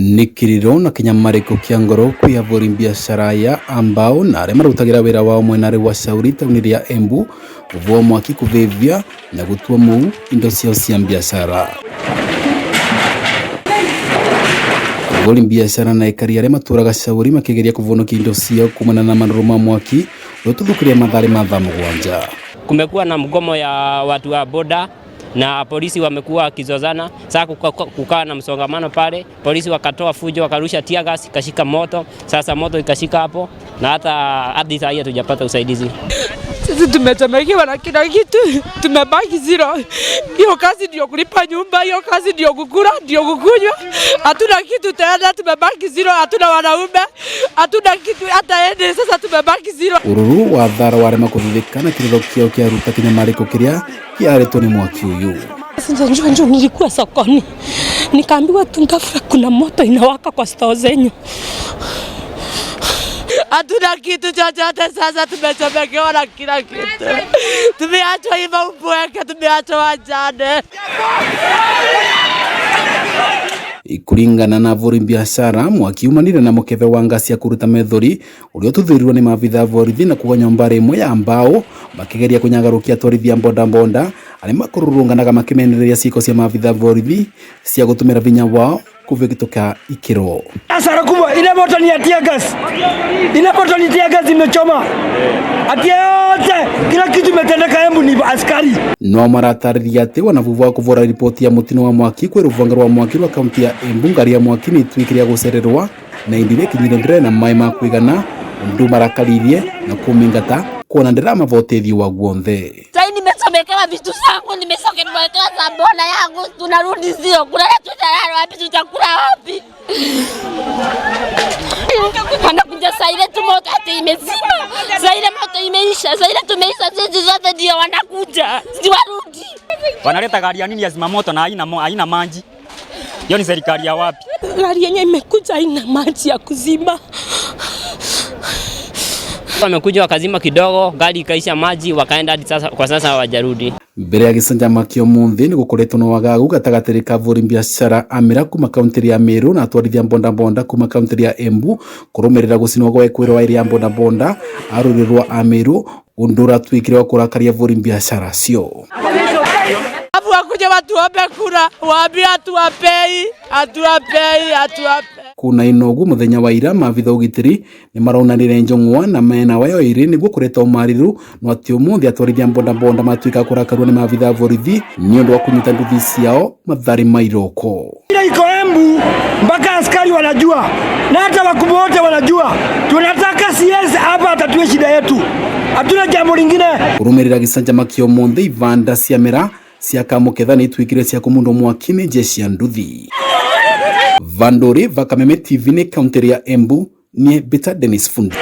Nikiriro na kinyamariko kia ngoro kwiyavura biashara ya ambao na arĩa marutagira wĩra wao mwena wa Shauri tauni ya Embu kuvua mwaki kuvevia na gutua muu indo ciao cia biashara. Kuvura biashara na ekari arĩa matũraga Shauri makigeria kuvonokia indo ciao kumana na marũrũ ma mwaki rũtuthukiria mathari ma thaa mũgwanja. Kumekuwa na mgomo ya watu wa boda na polisi wamekuwa wakizozana. Sasa kukawa na msongamano pale, polisi wakatoa fujo, wakarusha tear gas, ikashika moto. Sasa moto ikashika hapo na hadi sasa hatujapata usaidizi. Sisi tumetemekiwa na kila kitu, tumebaki zero. Hiyo kazi ndio kulipa nyumba, hiyo kazi ndio kukula, ndio kukunywa. Hatuna kitu tena, tumebaki zero, hatuna wanaume, hatuna kitu hata ende, sasa tumebaki zero. Ururu wa thara wa arema kuthithikana kiriro kiao kia ruta kinyamariko kiria kiaretwo ni mwaki uyu. Njoo nilikuwa sokoni. Nikaambiwa tungafura kuna moto inawaka kwa store zenyu. Hatuna kitu chochote sasa, tumechomekewa na kila kitu. Tumeachwa hivyo upweke, tumeachwa wajane. Kuringana na avuri biashara mwaki umanire na mukeve wa ngasi ya kuruta methori uria ututhirirwo ni maabitha borithi na kugonya mbara imwe ya ambao makigeria kunyagarukia atwarithia boda aria makururunganaga makimenereria ciiko cia maabitha borithi cia gutumira vinya wao kuvigituka ikiro. Hasara kubwa, ile moto ni ya tear gas. Ile moto ni tear gas imechoma. Atia yote kila kitu imetendeka Embu ni askari. No maratarithia ati wanavuva kuvora ripoti ya mutino wa mwaki kwe ruvanga rwa mwaki rwa kaunti ya Embu ngari ya mwaki ni twikiria gucererwa na indire kinyire na mai ma kuigana ndu marakaririe na kumingata kuona ndira mavotethio wa guonthe. Sasa nimesomekewa vitu zangu, nimesomekewa sabona yangu, tunarudi sio kulala, tutalala wapi, tutakula wapi? Wanakuja saa ile tu moto ati imezima, saa ile moto imeisha, saa ile tumeisha sisi zote ndio wanakuja, si warudi. Wanaleta gari ya nini ya zimamoto na haina maji? Hiyo ni serikali ya wapi? Gari yenyewe imekuja haina maji ya kuzima. Wamekuja wakazima kidogo, gari ikaisha maji, wakaenda hadi sasa, kwa sasa hawajarudi. Mbere ya gicanjama kio munthi ni gukoretwo no wagagu gatagatĩ ka avuri biashara amira kuma kaunti ya Meru na atwarithia bonda kuma kaunti ya Embu kurumirira gucinwo gwa ekwiro wa iria bonda arurirwa Ameru undura twikire wa kurakaria avuri biashara cio. Afu wakuja watu wape kura, waambie atuwapei. Kuna inogu muthenya wa ira maabitha ugitiri ni maraunanire njong'wa na mena wayo iri niguo kureta umariru no ati umuthi atwarithia bonda matwika kurakarwo ni maabitha borithi ni undu wa kunyita nduthi ciao mathari mairoko. Ile iko Embu mpaka askari wanajua na hata wakubwa wote wanajua. Tunataka CS hapa atatue shida yetu. Hatuna jambo lingine. Kurumirira gicanjama kio munthi ivanda cia mera cia kamuketha ni twikire cia kumundo mwaki ni jeshi ya nduthi. Vandori Vakameme TV ni kaunti ya Embu ni Beta Dennis Fundi.